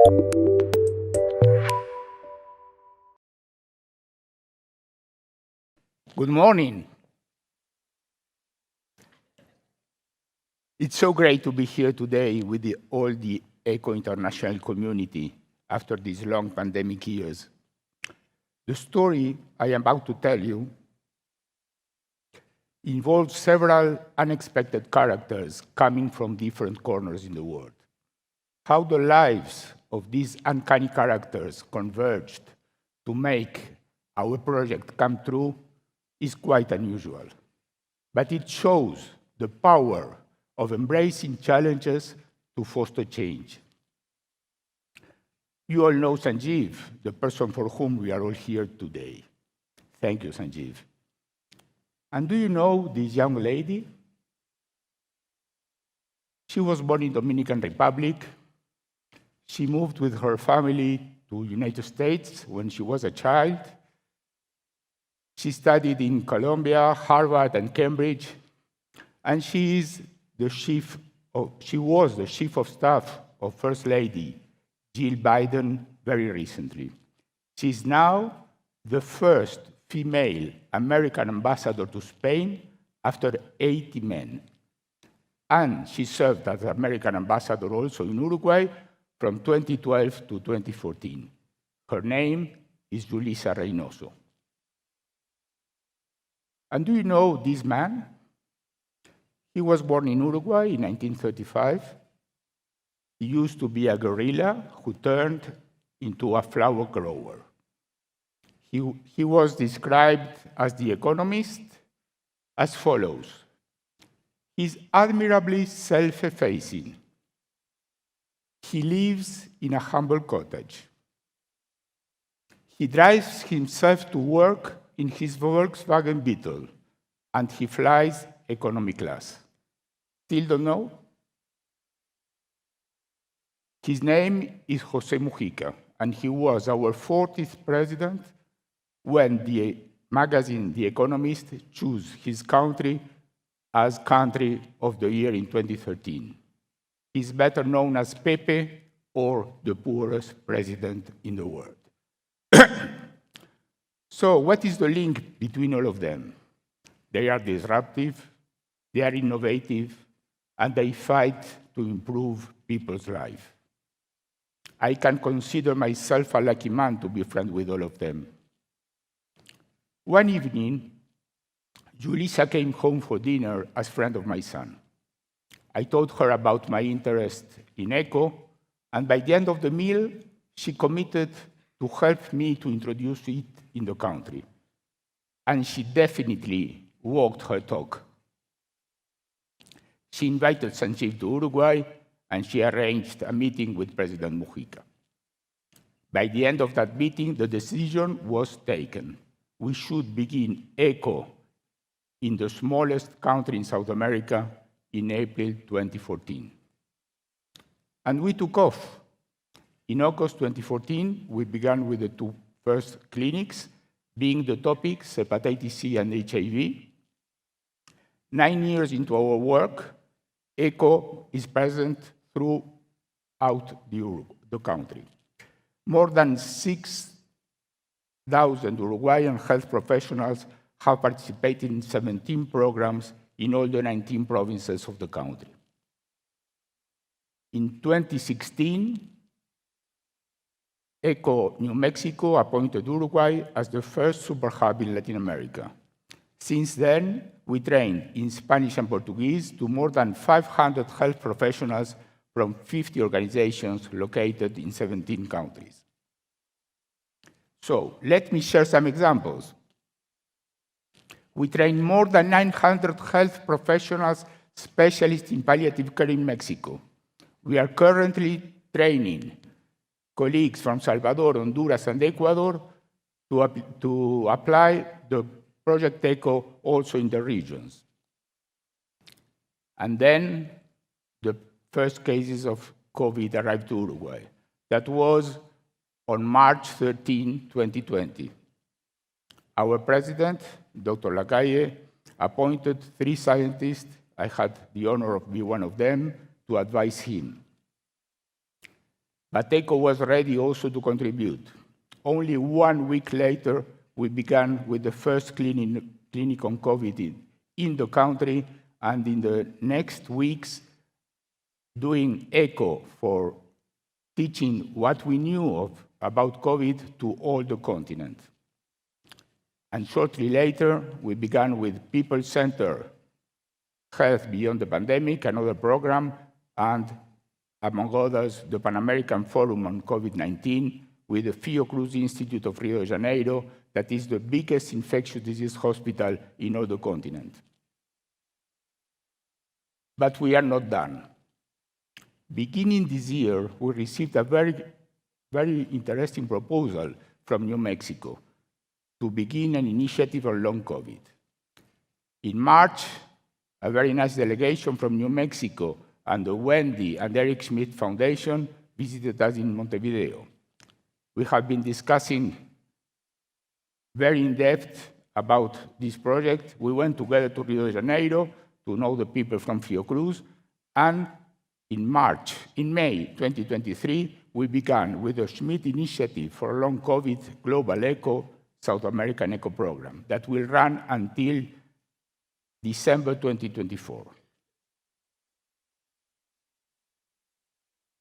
Good morning. It's so great to be here today with all the ECO international community after these long pandemic years. The story I am about to tell you involves several unexpected characters coming from different corners in the world. How the lives of these uncanny characters converged to make our project come true is quite unusual. But it shows the power of embracing challenges to foster change. You all know Sanjeev, the person for whom we are all here today. Thank you, Sanjeev. And do you know this young lady? She was born in Dominican Republic. She moved with her family to United States when she was a child. She studied in Columbia, Harvard, and Cambridge, and she was the chief of staff of First Lady Jill Biden very recently. She is now the first female American ambassador to Spain after 80 men. And she served as American ambassador also in Uruguay from 2012 to 2014. Her name is Julissa Reynoso. And do you know this man? He was born in Uruguay in 1935. He used to be a guerrilla who turned into a flower grower. He was described as the economist as follows. He's admirably self-effacing. He lives in a humble cottage. He drives himself to work in his Volkswagen Beetle, and he flies economy class. Still don't know? His name is José Mujica, and he was our 40th president when the magazine The Economist chose his country as Country of the Year in 2013. He's better known as Pepe, or the poorest president in the world. So what is the link between all of them? They are disruptive, they are innovative, and they fight to improve people's lives. I can consider myself a lucky man to be friends with all of them. One evening, Julissa came home for dinner as friend of my son. I told her about my interest in ECO, and by the end of the meal, she committed to help me to introduce it in the country. And she definitely walked her talk. She invited Sanjeev to Uruguay, and she arranged a meeting with President Mujica. By the end of that meeting, the decision was taken. We should begin ECO in the smallest country in South America in April 2014. And we took off. In August 2014, we began with the two first clinics, being the topics hepatitis C and HIV. 9 years into our work, ECO is present throughout the country. More than 6,000 Uruguayan health professionals have participated in 17 programs in all the 19 provinces of the country. In 2016, ECO New Mexico appointed Uruguay as the first super hub in Latin America. Since then, we trained in Spanish and Portuguese to more than 500 health professionals from 50 organizations located in 17 countries. So let me share some examples. We trained more than 900 health professionals, specialists in palliative care in Mexico. We are currently training colleagues from Salvador, Honduras, and Ecuador to apply the Project ECO also in the regions. And then the first cases of COVID arrived to Uruguay. That was on March 13, 2020. Our president, Dr. Lacalle, appointed 3 scientists. I had the honor of being one of them to advise him. But ECHO was ready also to contribute. Only 1 week later, we began with the first clinic on COVID in the country, and in the next weeks, doing ECHO for teaching what we knew about COVID to all the continent. And shortly later, we began with people-centered health beyond the pandemic, another program, and among others, the Pan American Forum on COVID-19 with the Fiocruz Institute of Rio de Janeiro, that is the biggest infectious disease hospital in all the continent. But we are not done. Beginning this year, we received a very interesting proposal from New Mexico to begin an initiative on long COVID. In March, a very nice delegation from New Mexico and the Wendy and Eric Schmidt Foundation visited us in Montevideo. We have been discussing very in-depth about this project. We went together to Rio de Janeiro to know the people from Fiocruz, and in May 2023, we began with the Schmidt Initiative for Long COVID Global ECHO South American ECHO program that will run until December 2024.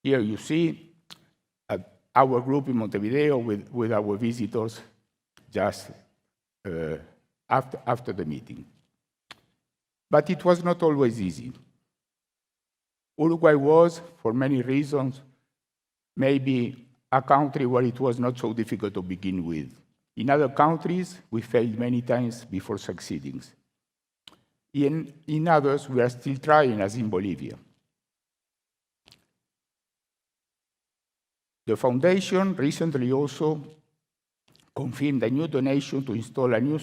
Here you see our group in Montevideo with our visitors just after the meeting. But it was not always easy. Uruguay was, for many reasons, maybe a country where it was not so difficult to begin with. In other countries, we failed many times before succeeding. In others, we are still trying, as in Bolivia. The foundation recently also confirmed a new donation to install a new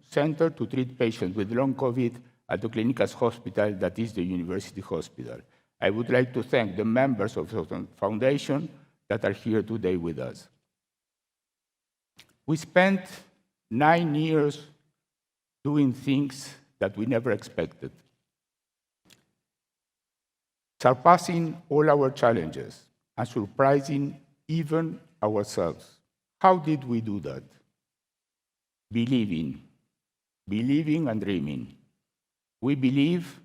center to treat patients with long COVID at the Clínicas Hospital, that is the University Hospital. I would like to thank the members of the foundation that are here today with us. We spent 9 years doing things that we never expected, surpassing all our challenges and surprising even ourselves. How did we do that? Believing and dreaming. We believe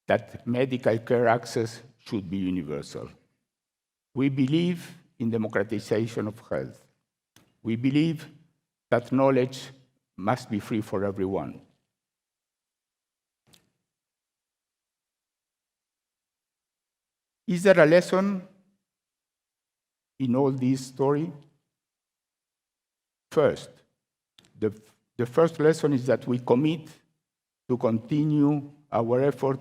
that medical care access should be universal. We believe in democratization of health. We believe that knowledge must be free for everyone. Is there a lesson in all this story? First, the first lesson is that we commit to continue our effort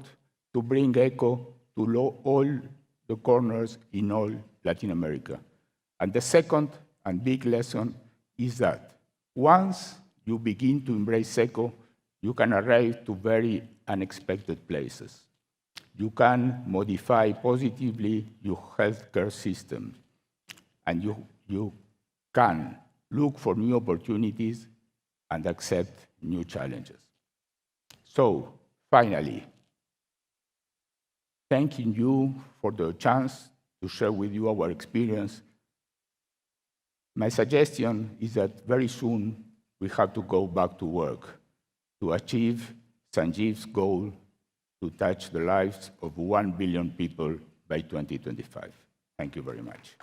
to bring ECHO to all the corners in all Latin America. And the second and big lesson is that once you begin to embrace ECHO, you can arrive to very unexpected places. You can modify positively your healthcare system, and you can look for new opportunities and accept new challenges. So, finally, thanking you for the chance to share with you our experience. My suggestion is that very soon we have to go back to work to achieve Sanjeev's goal to touch the lives of 1 billion people by 2025. Thank you very much.